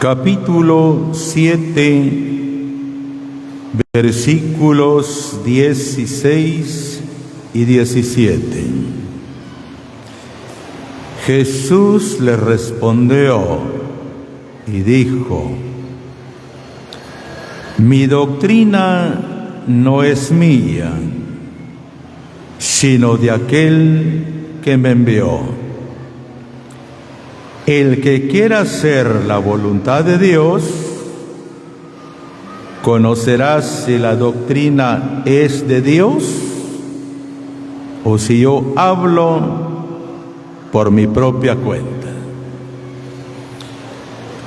capítulo 7, versículos 16 y 17. Jesús le respondió y dijo: mi doctrina no es mía, sino de aquel que me envió. El que quiera hacer la voluntad de Dios, conocerá si la doctrina es de Dios o si yo hablo por mi propia cuenta.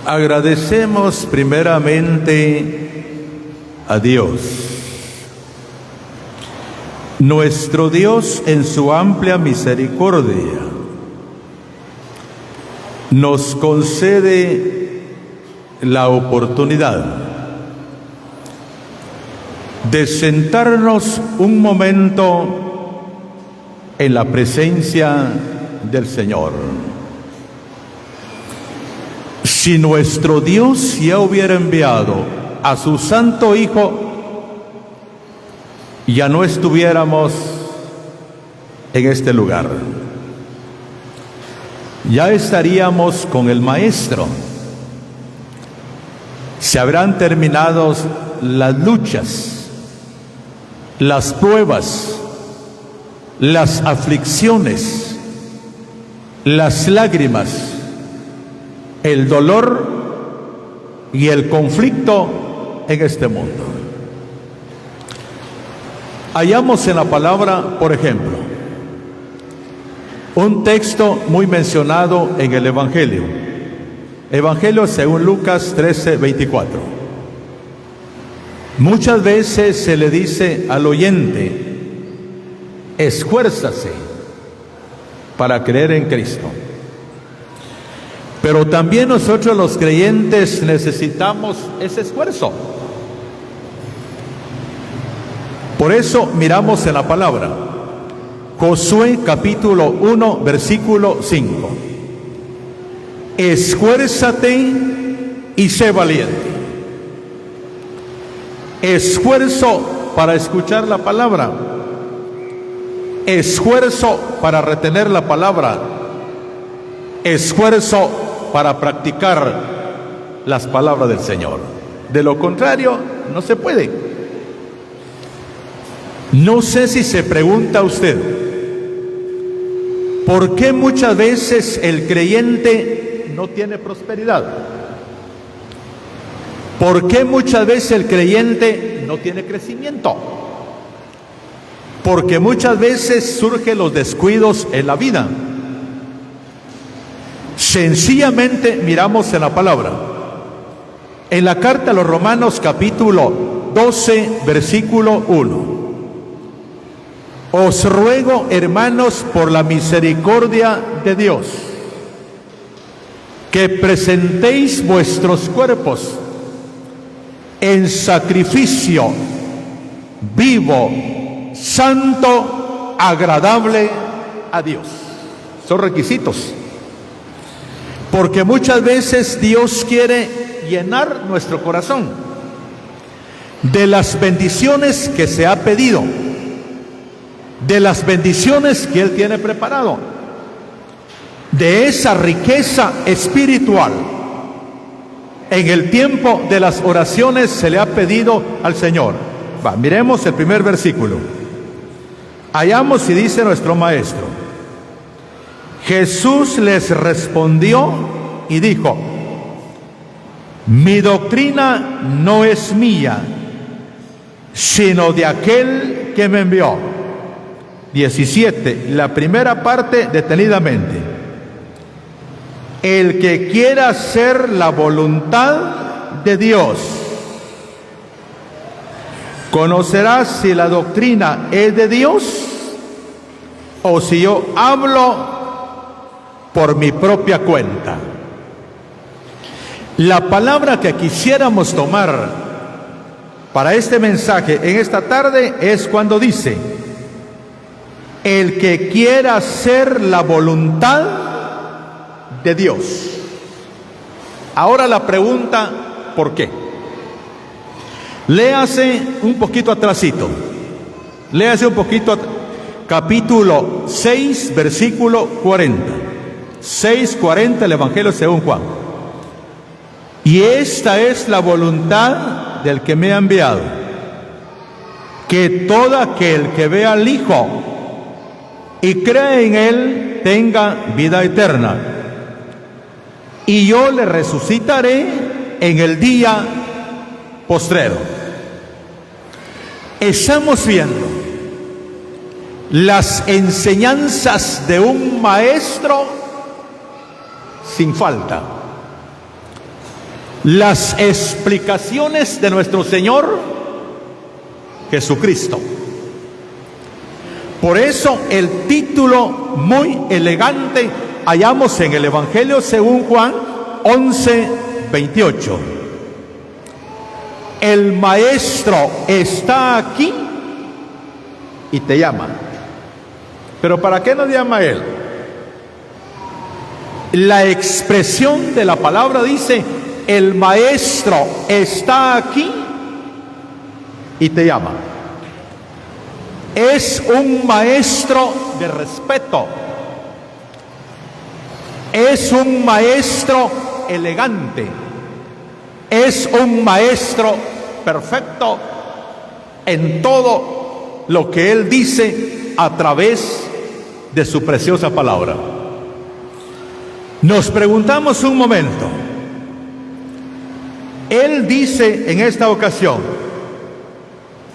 Agradecemos primeramente a Dios. Nuestro Dios, en su amplia misericordia, nos concede la oportunidad de sentarnos un momento en la presencia del Señor. Si nuestro Dios ya hubiera enviado a su Santo Hijo, ya no estuviéramos en este lugar. Ya estaríamos con el Maestro. Se habrán terminado las luchas, las pruebas, las aflicciones, las lágrimas, el dolor y el conflicto en este mundo. Hallamos en la palabra, por ejemplo, un texto muy mencionado en el Evangelio. Evangelio según Lucas 13:24. Muchas veces se le dice al oyente: esfuérzase para creer en Cristo. Pero también nosotros los creyentes necesitamos ese esfuerzo. Por eso miramos en la palabra Josué capítulo 1 versículo 5. Esfuérzate y sé valiente. Esfuerzo para escuchar la palabra. Esfuerzo para retener la palabra. Esfuerzo para practicar las palabras del Señor. De lo contrario, no se puede. No sé si se pregunta usted, ¿por qué muchas veces el creyente no tiene prosperidad? ¿Por qué muchas veces el creyente no tiene crecimiento? Porque muchas veces surgen los descuidos en la vida. Sencillamente miramos en la palabra. En la carta a los Romanos capítulo 12 versículo 1. Os ruego, hermanos, por la misericordia de Dios, que presentéis vuestros cuerpos en sacrificio vivo, santo, agradable a Dios. Son requisitos. Porque muchas veces Dios quiere llenar nuestro corazón de las bendiciones que se ha pedido, de las bendiciones que Él tiene preparado, de esa riqueza espiritual. En el tiempo de las oraciones se le ha pedido al Señor. Miremos el primer versículo. Hallamos y dice nuestro Maestro: Jesús les respondió y dijo: mi doctrina no es mía, sino de aquel que me envió. 17, la primera parte detenidamente. El que quiera hacer la voluntad de Dios, conocerá si la doctrina es de Dios o si yo hablo por mi propia cuenta. La palabra que quisiéramos tomar para este mensaje en esta tarde es cuando dice: el que quiera hacer la voluntad de Dios. Ahora la pregunta, ¿por qué? Léase un poquito atrasito. Léase un poquito, capítulo 6, versículo 40. 6:40, el Evangelio según Juan. Y esta es la voluntad del que me ha enviado, que todo aquel que vea al Hijo y cree en Él tenga vida eterna, y yo le resucitaré en el día postrero. Estamos viendo las enseñanzas de un maestro sin falta, las explicaciones de nuestro Señor Jesucristo. Por eso el título muy elegante hallamos en el Evangelio según Juan 11:28. El maestro está aquí y te llama. ¿Pero para qué nos llama Él? La expresión de la palabra dice: el maestro está aquí y te llama. Es un maestro de respeto. Es un maestro elegante. Es un maestro perfecto en todo lo que Él dice a través de su preciosa palabra. Nos preguntamos un momento. Él dice en esta ocasión: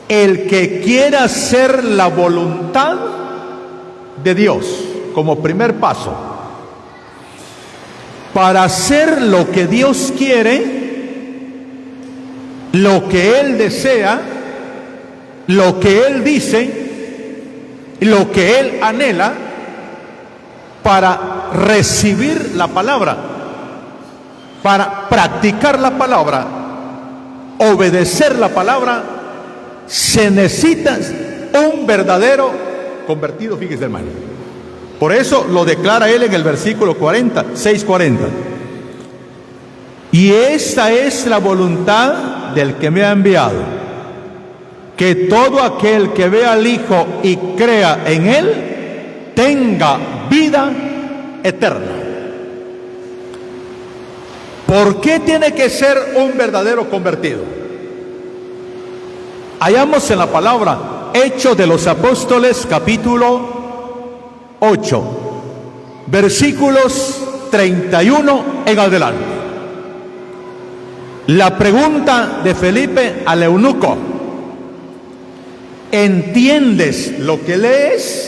el que quiera hacer la voluntad de Dios, como primer paso. Para hacer lo que Dios quiere, lo que Él desea, lo que Él dice, lo que Él anhela, para recibir la palabra, para practicar la palabra, obedecer la palabra, se necesita un verdadero convertido, fíjese hermano. Por eso lo declara Él en el versículo 40, 6:40. Y esta es la voluntad del que me ha enviado, que todo aquel que vea al Hijo y crea en Él tenga vida eterna. ¿Por qué tiene que ser un verdadero convertido? Hallamos en la palabra Hechos de los Apóstoles, capítulo 8, versículos 31 en adelante. La pregunta de Felipe al eunuco: ¿entiendes lo que lees?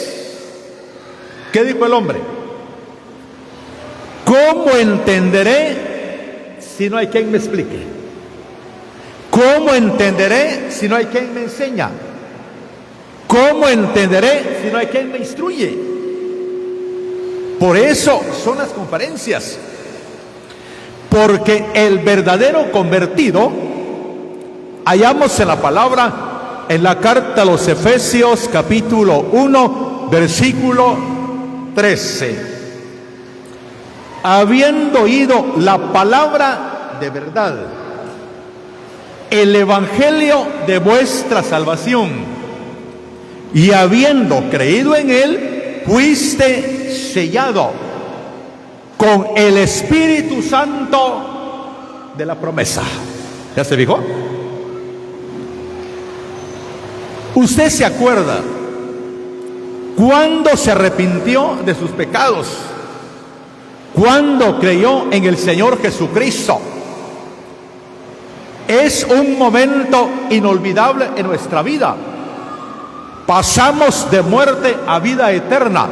¿Qué dijo el hombre? ¿Cómo entenderé si no hay quien me explique? ¿Cómo entenderé si no hay quien me enseña? ¿Cómo entenderé si no hay quien me instruye? Por eso son las conferencias. Porque el verdadero convertido, hallamos en la palabra, en la carta a los Efesios, capítulo 1, versículo 13. Habiendo oído la palabra de verdad, el evangelio de vuestra salvación, y habiendo creído en él, fuiste sellado con el Espíritu Santo de la promesa. ¿Ya se fijó? Usted se acuerda cuando se arrepintió de sus pecados, cuando creyó en el Señor Jesucristo. Es un momento inolvidable en nuestra vida. Pasamos de muerte a vida eterna.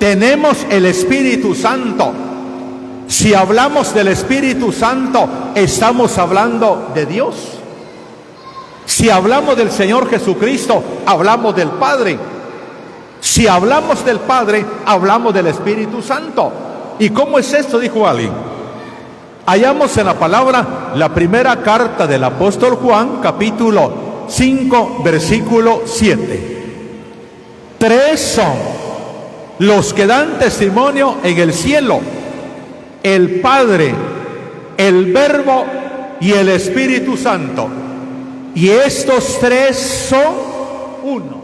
Tenemos el Espíritu Santo. Si hablamos del Espíritu Santo, estamos hablando de Dios. Si hablamos del Señor Jesucristo, hablamos del Padre. Si hablamos del Padre, hablamos del Espíritu Santo. ¿Y cómo es esto?, dijo alguien. Hallamos en la palabra la primera carta del apóstol Juan, capítulo 5, versículo 7. 3 son los que dan testimonio en el cielo: el Padre, el Verbo y el Espíritu Santo. Y estos tres son uno.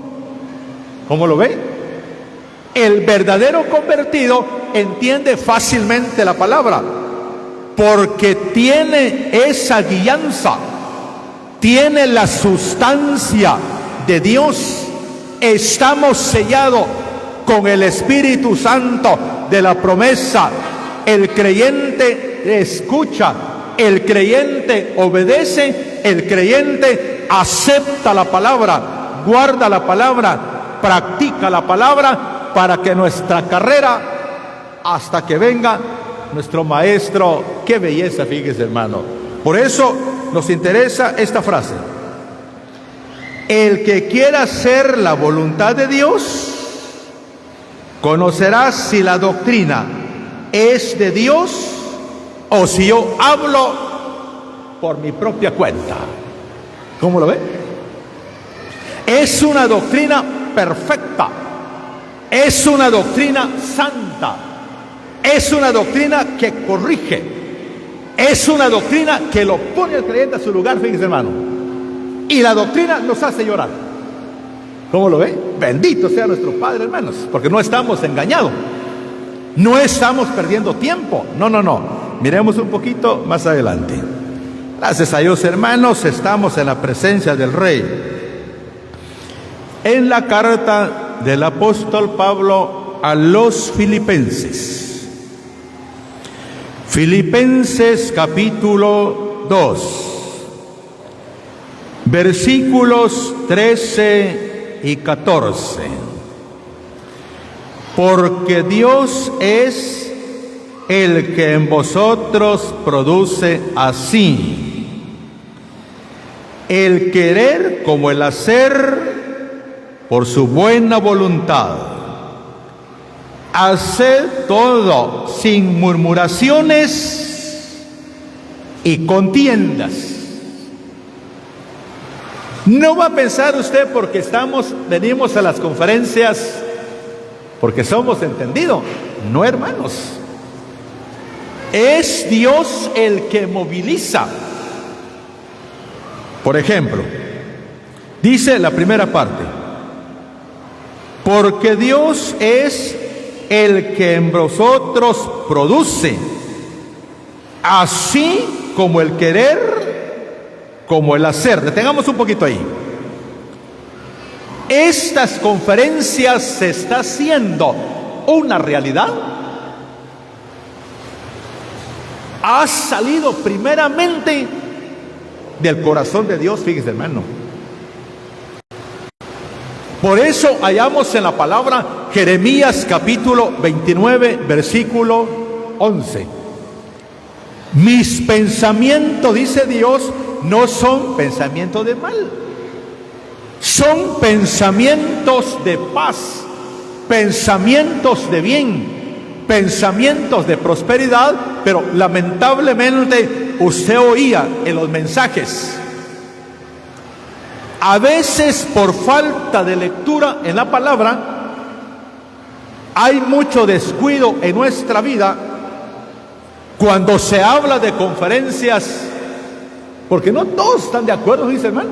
¿Cómo lo ve? El verdadero convertido entiende fácilmente la palabra, porque tiene esa guianza, tiene la sustancia de Dios. Estamos sellados con el Espíritu Santo de la promesa. El creyente escucha, el creyente obedece, el creyente acepta la palabra, guarda la palabra, practica la palabra, para que nuestra carrera, hasta que venga nuestro Maestro. Qué belleza, fíjese, hermano. Por eso nos interesa esta frase: el que quiera hacer la voluntad de Dios conocerá si la doctrina es de Dios o si yo hablo por mi propia cuenta. ¿Cómo lo ve? Es una doctrina perfecta, es una doctrina santa, es una doctrina que corrige, es una doctrina que lo pone al creyente a su lugar, fíjense, hermano. Y la doctrina nos hace llorar. ¿Cómo lo ve? Bendito sea nuestro Padre, hermanos, porque no estamos engañados, no estamos perdiendo tiempo. No. Miremos un poquito más adelante. Gracias a Dios, hermanos, estamos en la presencia del Rey. En la carta del apóstol Pablo a los Filipenses. Filipenses capítulo 2. Versículos 13 y 14. Porque Dios es el que en vosotros produce así el querer como el hacer por su buena voluntad. Haced todo sin murmuraciones y contiendas. No va a pensar usted porque venimos a las conferencias porque somos entendidos. No, hermanos. Es Dios el que moviliza. Por ejemplo, dice la primera parte: porque Dios es el que en vosotros produce, así como el querer, como el hacer. Detengamos un poquito ahí. Estas conferencias se está haciendo una realidad. Ha salido primeramente del corazón de Dios, fíjese, hermano. Por eso hallamos en la palabra Jeremías capítulo 29, versículo 11. Mis pensamientos, dice Dios, no son pensamientos de mal, son pensamientos de paz, pensamientos de bien, pensamientos de prosperidad. Pero lamentablemente usted oía en los mensajes, a veces por falta de lectura en la palabra, hay mucho descuido en nuestra vida cuando se habla de conferencias, porque no todos están de acuerdo, dice, hermano.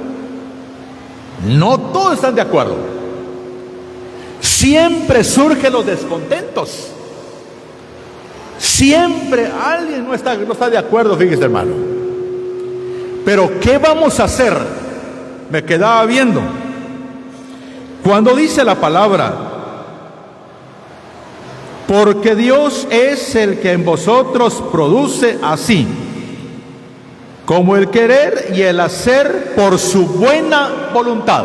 No todos están de acuerdo. Siempre surgen los descontentos. Siempre alguien no está de acuerdo, fíjese, hermano. Pero ¿qué vamos a hacer? Me quedaba viendo cuando dice la palabra: porque Dios es el que en vosotros produce así como el querer y el hacer por su buena voluntad.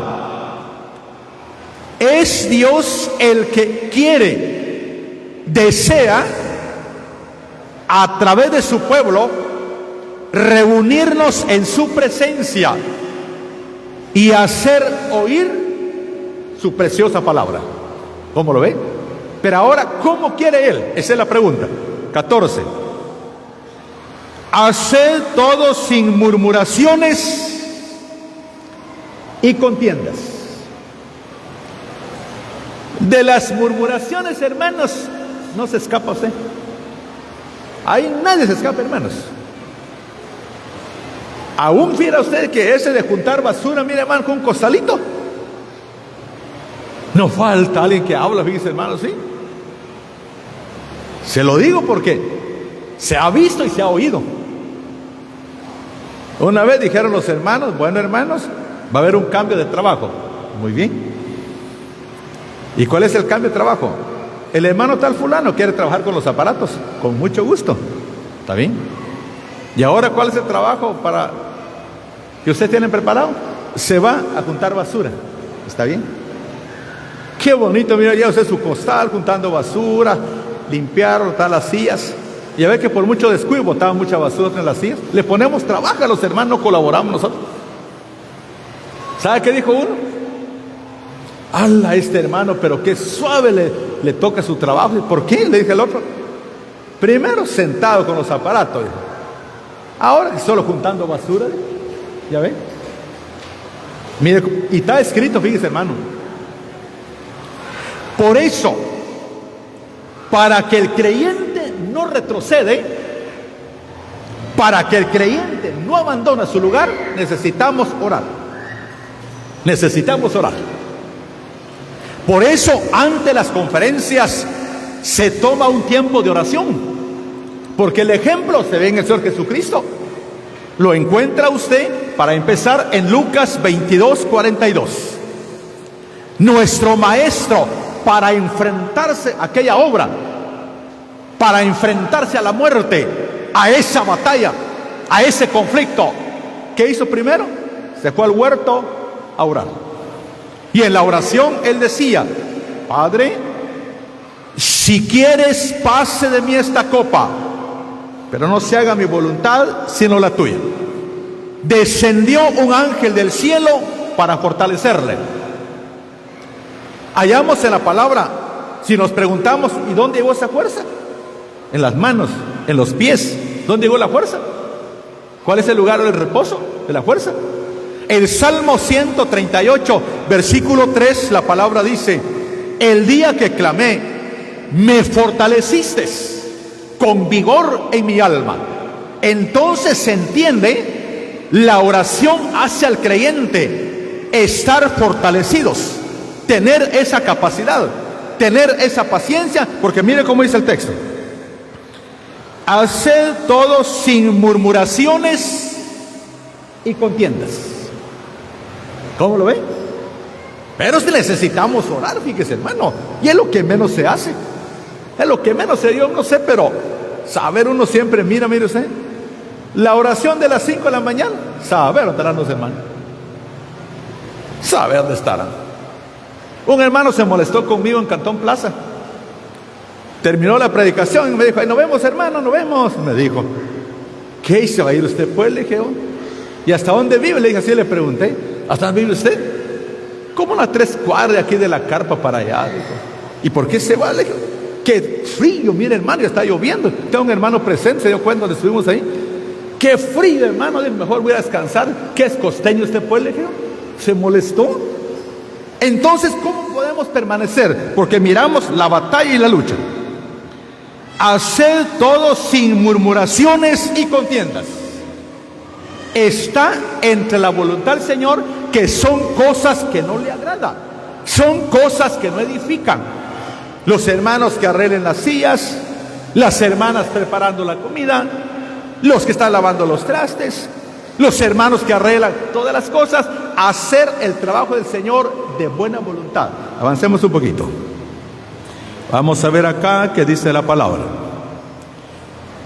Es Dios el que quiere, desea, a través de su pueblo, reunirnos en su presencia y hacer oír su preciosa palabra. ¿Cómo lo ve? Pero ahora, ¿cómo quiere Él? Esa es la pregunta. 14. Haced todo sin murmuraciones y contiendas. De las murmuraciones, hermanos, no se escapa usted. Ahí nadie se escapa, hermanos. Aún fiera usted que ese de juntar basura, mire hermano, con un costalito. No falta alguien que habla, fíjese hermano, sí. Se lo digo porque se ha visto y se ha oído. Una vez dijeron los hermanos, bueno hermanos, va a haber un cambio de trabajo. Muy bien. ¿Y cuál es el cambio de trabajo? El hermano tal fulano quiere trabajar con los aparatos, con mucho gusto. ¿Está bien? ¿Y ahora cuál es el trabajo para que ustedes tienen preparado? Se va a juntar basura. ¿Está bien? Qué bonito, mira, ya usted su costal juntando basura, limpiar, botar las sillas. Y a ver que por mucho descuido botaban mucha basura en las sillas. Le ponemos trabajo a los hermanos, no colaboramos nosotros. ¿Sabe qué dijo uno? ¡Hala, este hermano, pero qué suave le toca su trabajo! ¿Y por qué? Le dije al otro. Primero sentado con los aparatos. Ahora solo juntando basura. ¿Ya ve? Mire, y está escrito, fíjese hermano. Por eso, para que el creyente no retrocede, para que el creyente no abandone su lugar, necesitamos orar. Necesitamos orar. Por eso, ante las conferencias, se toma un tiempo de oración. Porque el ejemplo se ve en el Señor Jesucristo. Lo encuentra usted, para empezar, en Lucas 22:42. Nuestro maestro, para enfrentarse a aquella obra, para enfrentarse a la muerte, a esa batalla, a ese conflicto, ¿qué hizo primero? Se fue al huerto a orar. Y en la oración él decía: Padre, si quieres, pase de mí esta copa, pero no se haga mi voluntad sino la tuya. Descendió un ángel del cielo para fortalecerle. Hallamos en la palabra, si nos preguntamos, ¿y dónde llegó esa fuerza? En las manos, en los pies. ¿Dónde llegó la fuerza? ¿Cuál es el lugar del reposo de la fuerza? El Salmo 138, versículo 3, la palabra dice: el día que clamé, me fortaleciste con vigor en mi alma. Entonces se entiende, la oración hace al creyente estar fortalecidos, tener esa capacidad, tener esa paciencia, porque mire cómo dice el texto: haced todo sin murmuraciones y contiendas. ¿Cómo lo ve? Pero si necesitamos orar, fíjese hermano, y es lo que menos se hace, es lo que menos se dio, no sé, pero saber uno siempre, mire usted, la oración de las 5 de la mañana, saber dónde estarán los hermanos, saber dónde estarán. Un hermano se molestó conmigo en Cantón Plaza, terminó la predicación y me dijo: nos vemos hermano, nos vemos. Me dijo: ¿qué hizo? ¿Va a ir usted? Pues le dije: oh. ¿Y hasta dónde vive? Le dije, así le pregunté: ¿hasta dónde vive usted? Como unas 3 cuadras de aquí de la carpa para allá. Dijo. ¿Y por qué se va? Le dije: qué frío, mire hermano, ya está lloviendo. Tengo un hermano presente, se dio cuenta donde estuvimos ahí. Qué frío hermano, mejor voy a descansar. ¿Qué es costeño usted? Pues le dije. Se molestó. Entonces, ¿cómo podemos permanecer? Porque miramos la batalla y la lucha. Haced todo sin murmuraciones y contiendas. Está entre la voluntad del Señor, que son cosas que no le agradan, son cosas que no edifican. Los hermanos que arreglen las sillas, las hermanas preparando la comida, los que están lavando los trastes, los hermanos que arreglan todas las cosas, hacer el trabajo del Señor de buena voluntad. Avancemos un poquito. Vamos a ver acá qué dice la palabra.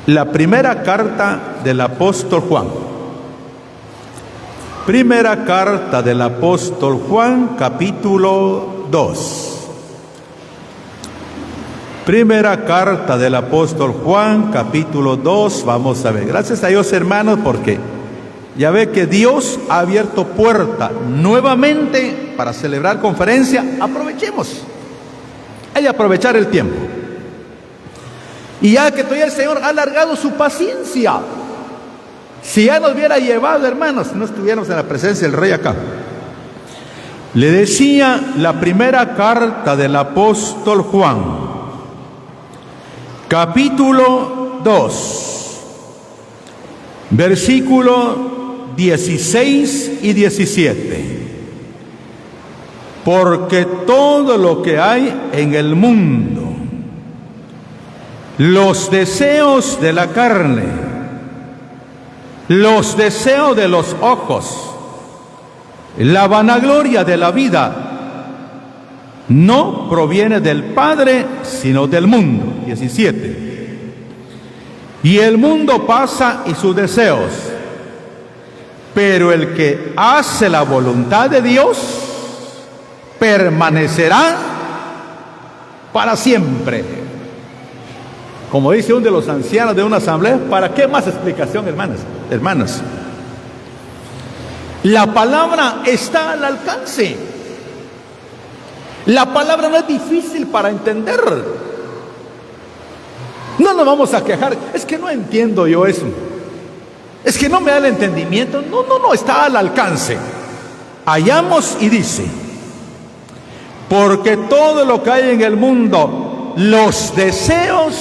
La primera carta del apóstol Juan. Primera carta del apóstol Juan, capítulo 2. Primera carta del apóstol Juan, capítulo 2. Vamos a ver. Gracias a Dios, hermanos, porque ya ve que Dios ha abierto puerta nuevamente para celebrar conferencia. Aprovechemos. Hay que aprovechar el tiempo. Y ya que todavía el Señor ha alargado su paciencia. Si ya nos hubiera llevado, hermanos, si no estuviéramos en la presencia del Rey acá. Le decía la primera carta del apóstol Juan, capítulo 2, versículo 16 y 17. Porque todo lo que hay en el mundo, los deseos de la carne, los deseos de los ojos, la vanagloria de la vida, no proviene del Padre, sino del mundo. 17. Y el mundo pasa y sus deseos, pero el que hace la voluntad de Dios permanecerá para siempre. Como dice uno de los ancianos de una asamblea, ¿para qué más explicación, hermanas? La palabra está al alcance. La palabra no es difícil para entender. No nos vamos a quejar, es que no entiendo yo eso, es que no me da el entendimiento. No, está al alcance. Hallamos y dice: porque todo lo que hay en el mundo, los deseos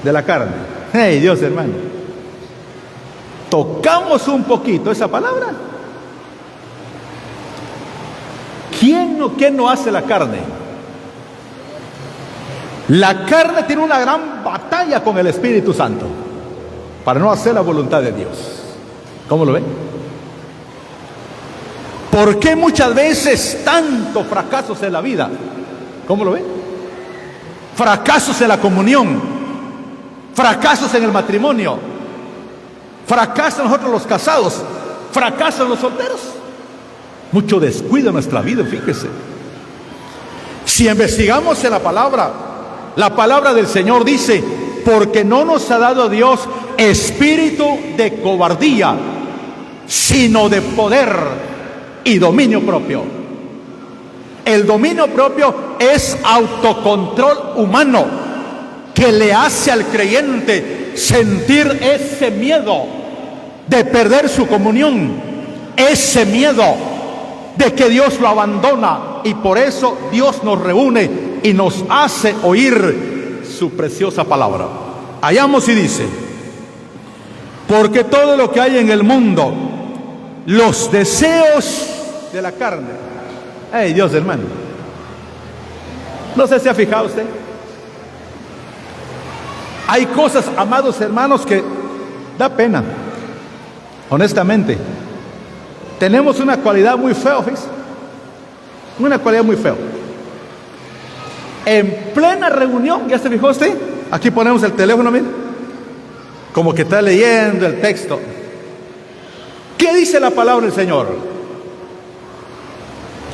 de la carne. Hey, Dios, hermano, tocamos un poquito esa palabra. ¿Quién no hace la carne? La carne tiene una gran batalla con el Espíritu Santo para no hacer la voluntad de Dios. ¿Cómo lo ven? ¿Por qué muchas veces tantos fracasos en la vida? ¿Cómo lo ven? Fracasos en la comunión, fracasos en el matrimonio, fracasos nosotros los casados, fracasos en los solteros. Mucho descuido en nuestra vida, fíjese. Si investigamos en la palabra del Señor dice: porque no nos ha dado Dios espíritu de cobardía, sino de poder y dominio propio. El dominio propio es autocontrol humano que le hace al creyente sentir ese miedo de perder su comunión, ese miedo de que Dios lo abandona, y por eso Dios nos reúne y nos hace oír su preciosa palabra. Hallamos y dice: porque todo lo que hay en el mundo, los deseos de la carne. Ay, Dios, hermano, no sé si ha fijado usted, hay cosas, amados hermanos, que da pena, honestamente. Tenemos una cualidad muy fea, fíjese, una cualidad muy fea. En plena reunión, ¿ya se fijó usted? Aquí ponemos el teléfono, mire, como que está leyendo el texto. ¿Qué dice la palabra del Señor?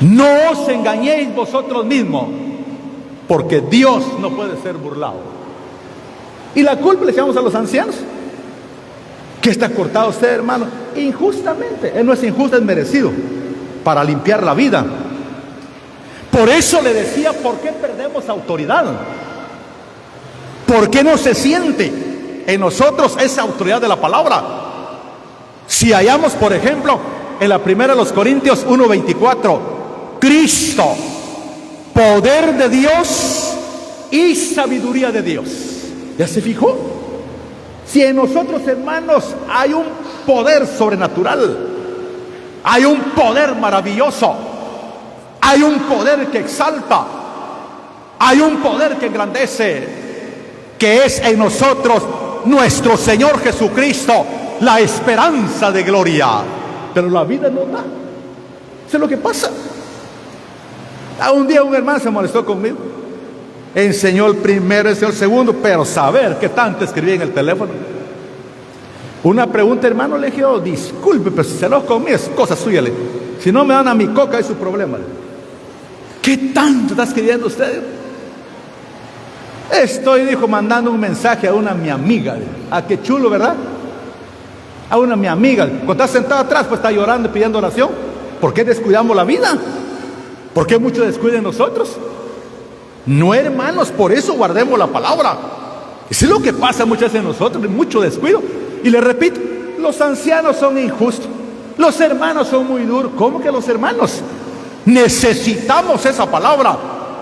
No os engañéis vosotros mismos, porque Dios no puede ser burlado. Y la culpa le echamos a los ancianos. ¿Qué está cortado usted, hermano? Injustamente. Él no es injusto, es merecido, para limpiar la vida. Por eso le decía: ¿por qué perdemos autoridad? ¿Por qué no se siente en nosotros esa autoridad de la palabra? Si hallamos, por ejemplo, en la primera de los Corintios 1:24, Cristo, poder de Dios y sabiduría de Dios. ¿Ya se fijó? Si en nosotros, hermanos, hay un poder sobrenatural, hay un poder maravilloso, hay un poder que exalta, hay un poder que engrandece, que es en nosotros nuestro Señor Jesucristo, la esperanza de gloria. Pero la vida no da. Eso es lo que pasa. Un día un hermano se molestó conmigo, enseñó el primero, enseñó el segundo, pero saber qué tanto escribí en el teléfono. Una pregunta, hermano, le dije: disculpe, pero si se lo conmigo es cosa suya. Si no me dan a mi coca es su problema. ¿Qué tanto está escribiendo usted? Estoy, dijo, mandando un mensaje a una mi amiga. Ah, qué chulo, ¿verdad? A una mi amiga. Cuando está sentado atrás, pues está llorando y pidiendo oración. ¿Por qué descuidamos la vida? ¿Por qué mucho descuido en nosotros? No, hermanos, por eso guardemos la palabra. Eso es lo que pasa muchas veces en nosotros, mucho descuido. Y le repito, los ancianos son injustos, los hermanos son muy duros. ¿Cómo que los hermanos? Necesitamos esa palabra,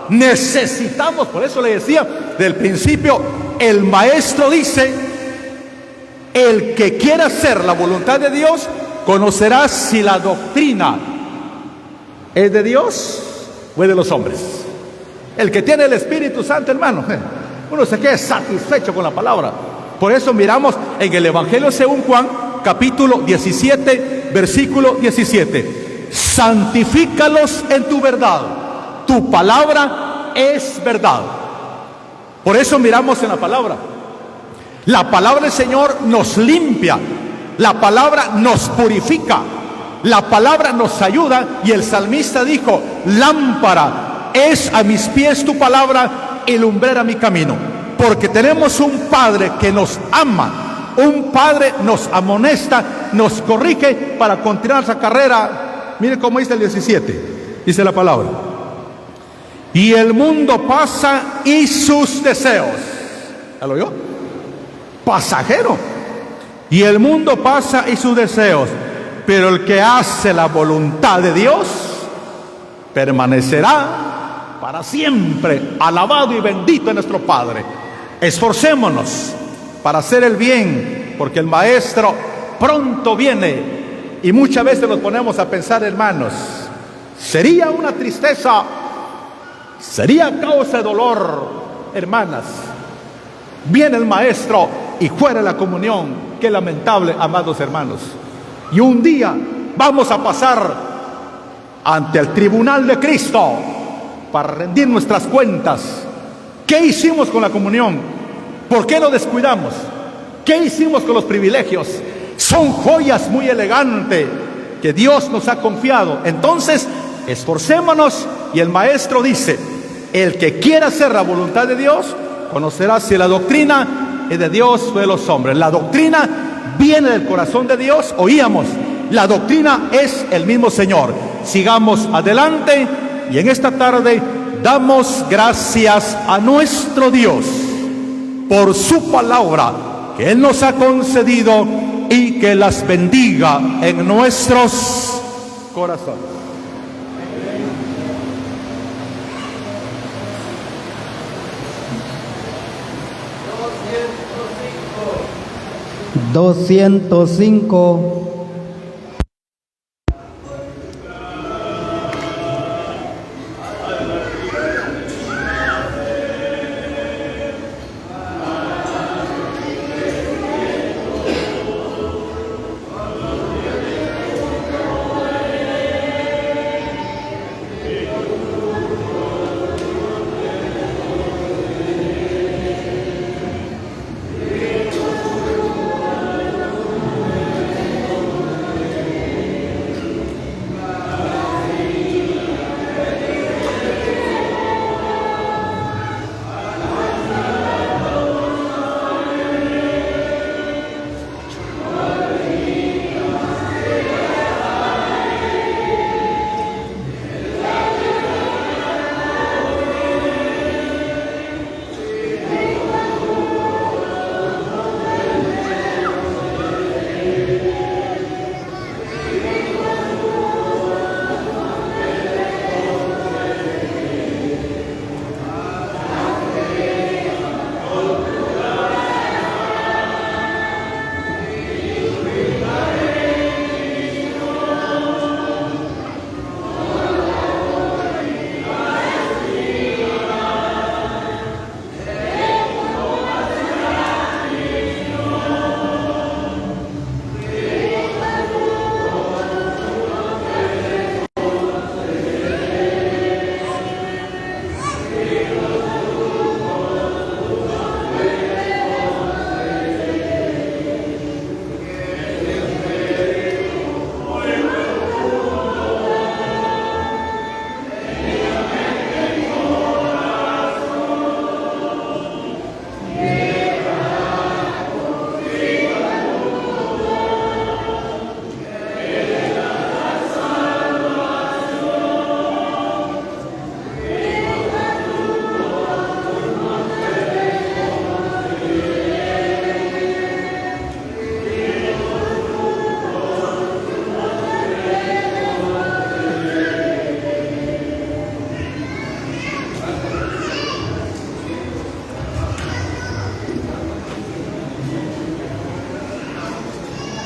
necesitamos. Por eso le decía del principio, el maestro dice: el que quiera hacer la voluntad de Dios conocerá si la doctrina es de Dios o es de los hombres. El que tiene el Espíritu Santo, hermano, uno se queda satisfecho con la palabra. Por eso miramos en el Evangelio según Juan, capítulo 17, versículo 17. Santifícalos en tu verdad. Tu palabra es verdad. Por eso miramos en la palabra. La palabra del Señor nos limpia. La palabra nos purifica. La palabra nos ayuda. Y el salmista dijo: lámpara es a mis pies tu palabra y lumbrera mi camino. Porque tenemos un Padre que nos ama. Un Padre nos amonesta, nos corrige para continuar esa carrera. Mire cómo dice el 17. Dice la palabra: y el mundo pasa y sus deseos. ¿Ya lo oyó? Pasajero. Y el mundo pasa y sus deseos, pero el que hace la voluntad de Dios permanecerá para siempre. Alabado y bendito es nuestro Padre. Esforcémonos para hacer el bien, porque el Maestro pronto viene. Y muchas veces nos ponemos a pensar, hermanos, sería una tristeza, sería causa de dolor, hermanas, viene el Maestro y fuera la comunión. Qué lamentable, amados hermanos. Y un día vamos a pasar ante el tribunal de Cristo para rendir nuestras cuentas. ¿Qué hicimos con la comunión? ¿Por qué lo descuidamos? ¿Qué hicimos con los privilegios? Son joyas muy elegantes que Dios nos ha confiado. Entonces, esforcémonos. Y el Maestro dice: el que quiera hacer la voluntad de Dios conocerá si la doctrina es de Dios o de los hombres. La doctrina viene del corazón de Dios. Oíamos, la doctrina es el mismo Señor. Sigamos adelante. Y en esta tarde damos gracias a nuestro Dios por su palabra que Él nos ha concedido, y que las bendiga en nuestros corazones. $205.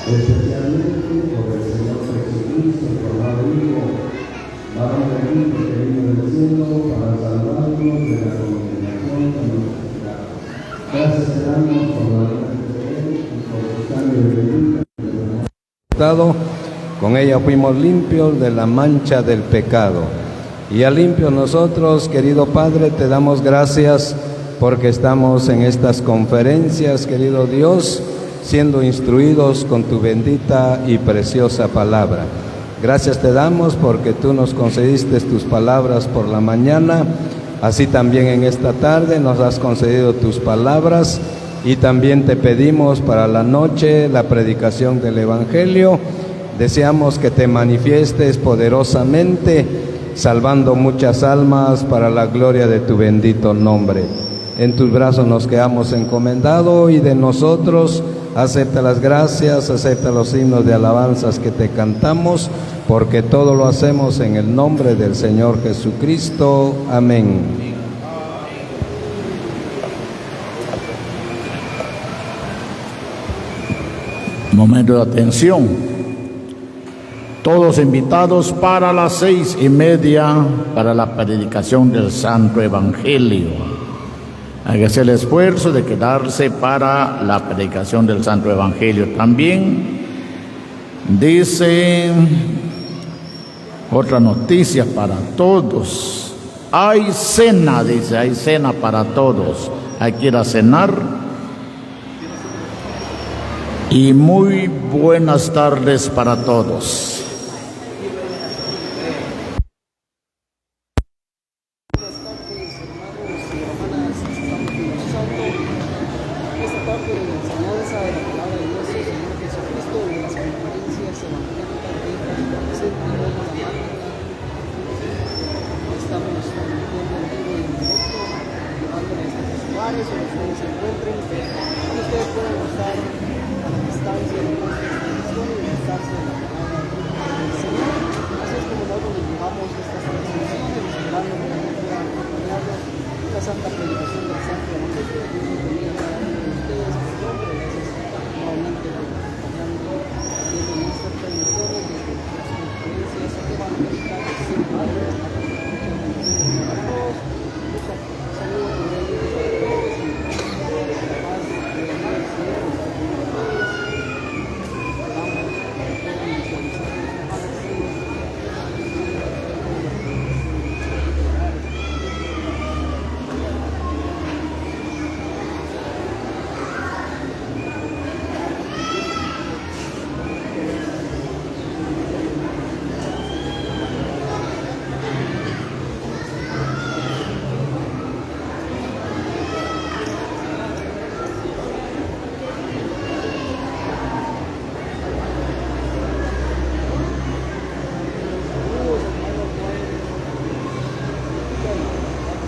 especialmente por el Señor Jesucristo, tu amado Hijo, varón bendito que vino del cielo para salvarnos de la condenación de nuestros pecados. Gracias te damos por la muerte de Él y por su sangre bendita. Con ella fuimos limpios de la mancha del pecado. Y a limpios nosotros, querido Padre, te damos gracias porque estamos en estas conferencias, querido Dios, siendo instruidos con tu bendita y preciosa palabra. Gracias te damos porque tú nos concediste tus palabras por la mañana, así también en esta tarde nos has concedido tus palabras y también te pedimos para la noche la predicación del Evangelio. Deseamos que te manifiestes poderosamente, salvando muchas almas para la gloria de tu bendito nombre. En tus brazos nos quedamos encomendados y de nosotros acepta las gracias, acepta los himnos de alabanzas que te cantamos, porque todo lo hacemos en el nombre del Señor Jesucristo. Amén. Momento de atención. Todos invitados para las 6:30 para la predicación del Santo Evangelio. Hay que hacer el esfuerzo de quedarse para la predicación del Santo Evangelio. También dice otra noticia para todos. Hay cena, dice, hay cena para todos. Hay que ir a cenar. Y muy buenas tardes para todos.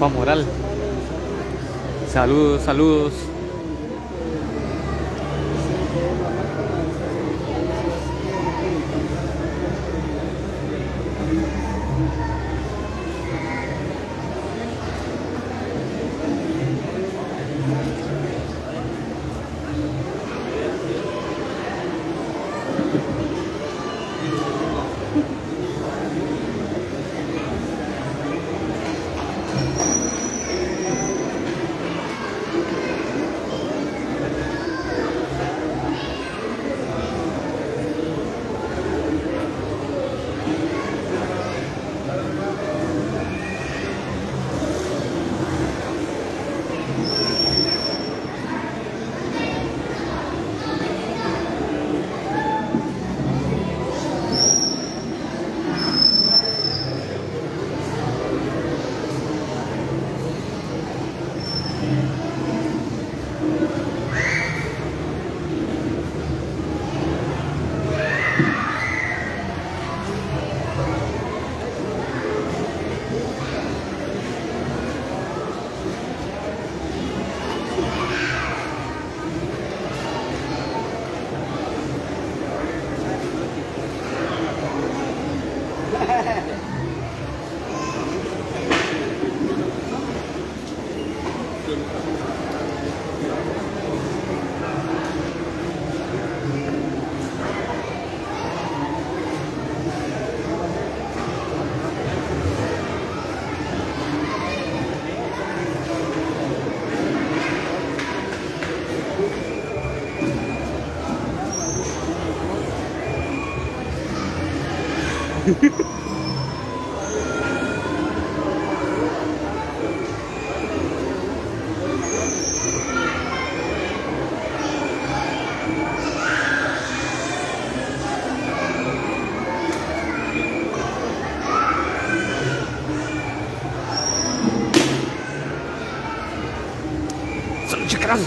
Juan Moral. Saludos, saludos. Solo keras.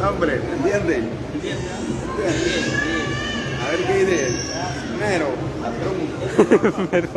Hombre, ¿entiendes? A ver qué dice. Mero, patrón. Mero.